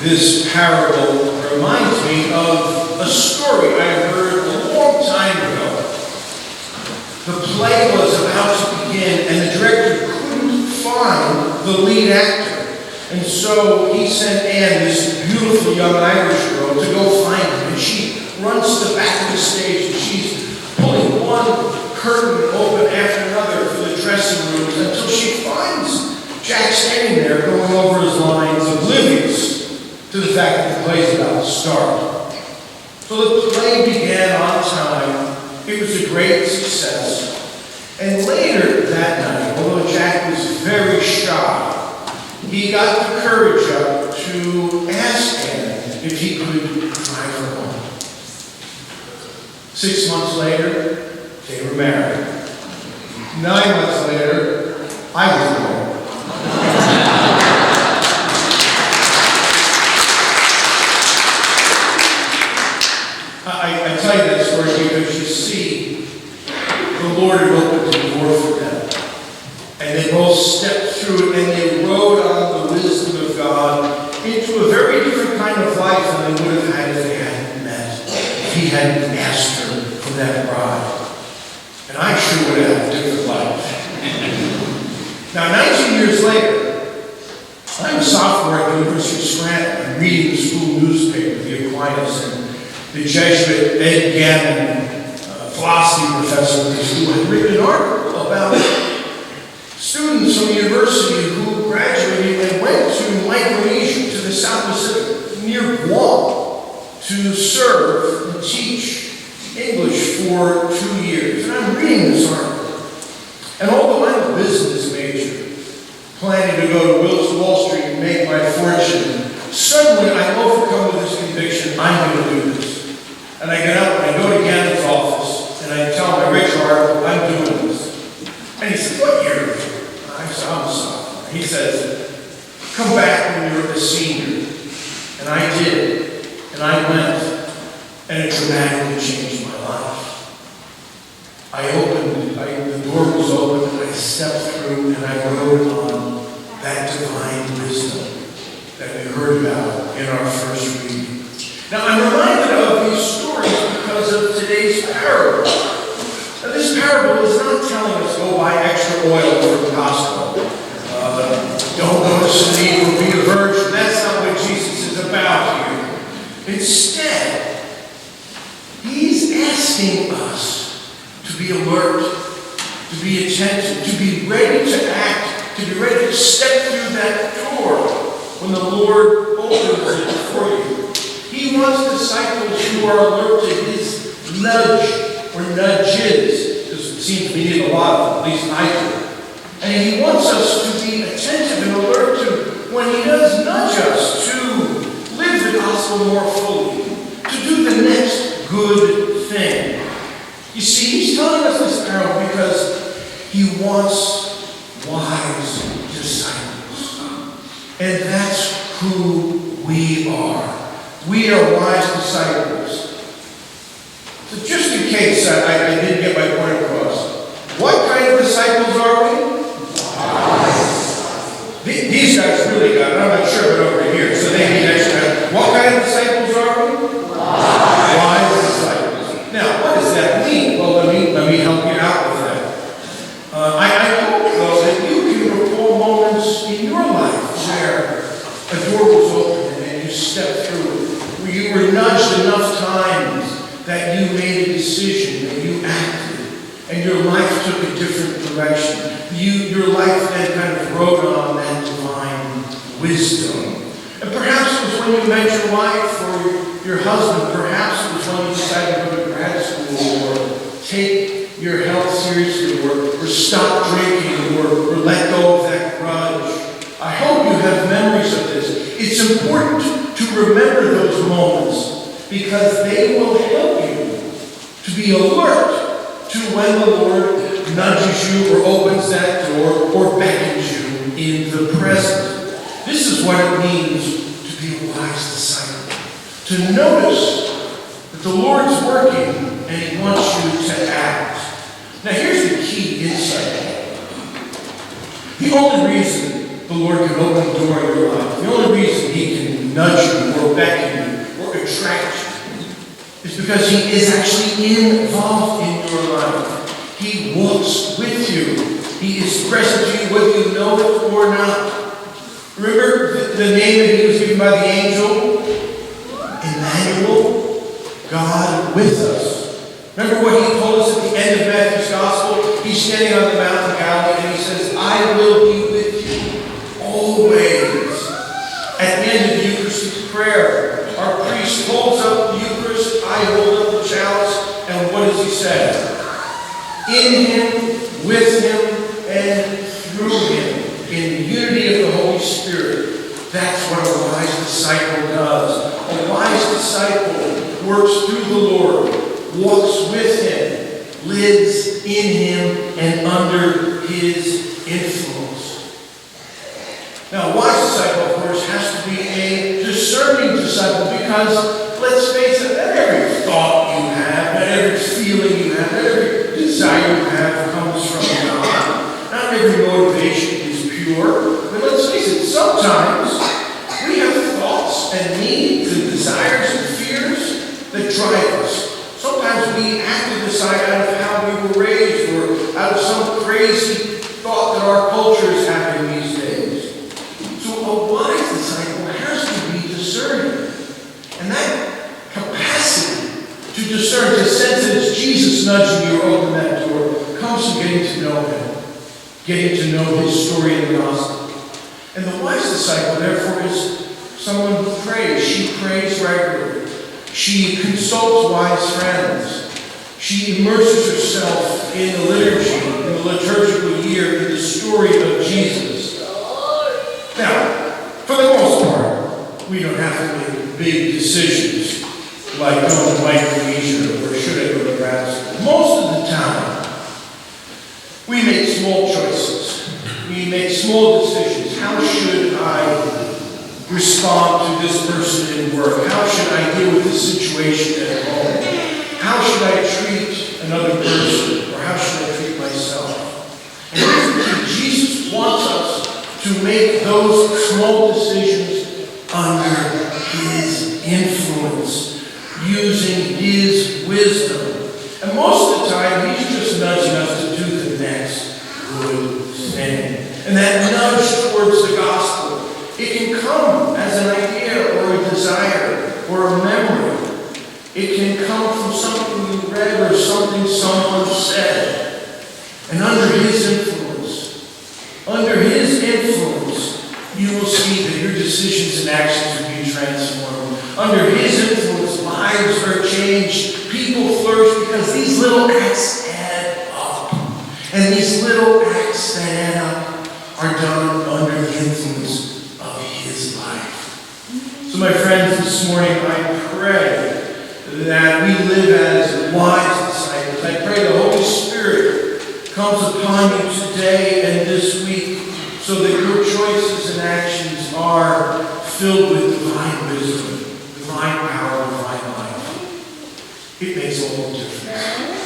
This parable reminds me of a story I heard a long time ago. The play was about to begin, and the director couldn't find the lead actor. And so he sent Anne, this beautiful young Irish girl, to go find him. And she runs to the back of the stage, and she's pulling one curtain open after another for the dressing rooms until she finds Jack standing there going over his lines, oblivious to the fact that the play's about to start. So the play began on time. It was a great success. And later that night, although Jack was very shy, he got the courage up to ask Anne if he could drive her home. 6 months later, they were married. 9 months later, I was born. I tell you that story because you see, the Lord had opened the door for them. And they both stepped through it, and they rode on the wisdom of God into a very different kind of life than they would have had if they hadn't met. If he hadn't asked her for that bride. And I sure would have had a different life. Now, 19 years later, I'm a sophomore at the University of Scranton. I'm reading the school newspaper, the Aquinas, and the Jesuit Ed Gannon, philosophy professor at the school, had written an article about students from the university who graduated and went to Micronesia, to the South Pacific, near Guam, to serve and teach English for 2 years. And I'm reading this article. And although I'm a business major, planning to go to Wall Street and make my fortune, suddenly I'm overcome with this conviction, I'm going to do this. And I get up and I go to Gannon's office and I tell my rich article, I'm doing this. And he said, what year are you? I said, I'm a sophomore. He says, come back when you're a senior. And I did. And I went. And it dramatically changed my life. The door was open, and I stepped through, and I rode on that divine wisdom that we heard about in our first reading. Now, I'm reminded of these stories because of today's parable. Now, this parable is not telling us go buy extra oil from Costco. Don't go to Sneed or be a virgin. That's not what Jesus is about here. Instead, he's asking us to be alert, to be attentive, to be ready to act, to be ready to step through that door when the Lord opens it for you. He wants disciples who are alert to his nudge or nudges, because it seems we need a lot of them, at least I do. And he wants us to be attentive and alert to when he does nudge us to live the gospel more fully, to do the next good thing. You see, he's telling us this parable because he wants wise disciples. And that's who we are. We are wise disciples. So just in case I didn't get my point across, what kind of disciples are we? Wise. These guys really got it. I'm not sure, but over here, so they need extra. What kind of disciples are we? Wise disciples. Now, what does that mean? Well, let me help you out with that. I hope, though, that you can recall moments in your life where a door was open and you stepped through it, where you were nudged enough times that you made a decision, that you acted, and your life took a different direction. Your life then kind of rode on that divine wisdom. And perhaps it was when you met your wife or your husband. Perhaps it was when you decided to go to grad school or take your health seriously or stop drinking or let go of that grudge. I hope you have memories of this. It's important to remember those moments because they will help you to be alert to when the Lord nudges you or opens that door or beckons you in the present. This is what it means to be a wise disciple. To notice that the Lord's working and he wants you to act. Now here's the key insight. The only reason the Lord can open the door in your life, the only reason He can nudge you or beckon you or attract you is because He is actually involved in your life. He walks with you. He is present to you whether you know it or not. Remember the name that He was given by the angel? Emmanuel, God with us. Remember what He told us at the end of Matthew's Gospel? He's standing on the Mount of Galilee and He says, I will be with you always. At the end of the Eucharistic prayer, our priest holds up the Eucharist, I hold up the chalice, and what does he say? In Him, with Him, and through Him, in the unity of the Holy Spirit. That's what a wise disciple does. A wise disciple works through the Lord, walks with Him, lives in Him, and under His influence. Now, a wise disciple, of course, has to be a discerning disciple because, let's face it, not every thought you have, not every feeling you have, not every desire you have comes from God. Not every motivation is pure. But let's face it, sometimes we have thoughts and needs and desires and fears that drive us. Sometimes we have to decide out of how we were raised or out of some crazy thought that our culture is having these days. So a wise disciple has to be discerning. And that capacity to discern, to sense that it's Jesus nudging you or open that door, comes from getting to know Him, getting to know His story in the gospel. And the wise disciple, therefore, is someone who prays. She prays regularly. She consults wise friends. She immerses herself in the liturgy, in the liturgical year, in the story of Jesus. Now, for the most part, we don't have to make big decisions like going to Micronesia or should I go to grad school. Most of the time, we make small choices. We make small decisions. How should I respond to this person in work? How should I deal with this situation at home? How should I treat another person? Or how should I treat myself? And Jesus wants us to make those small decisions under His influence, using His wisdom. And most of the time, He's just nudging us to do the next good thing. And that nudge towards the gospel, it can come as an idea or a desire or a memory. It can come from something you read or something someone said. And under His influence, you will see that your decisions and actions will be transformed. Under His influence, lives are changed. People flourish because these little acts add up. And these little acts that add up are done under the influence of His life. So my friends, this morning I pray that we live as wise disciples. I pray the Holy Spirit comes upon you today and this week so that your choices and actions are filled with divine wisdom, divine power, divine life. It makes all the difference.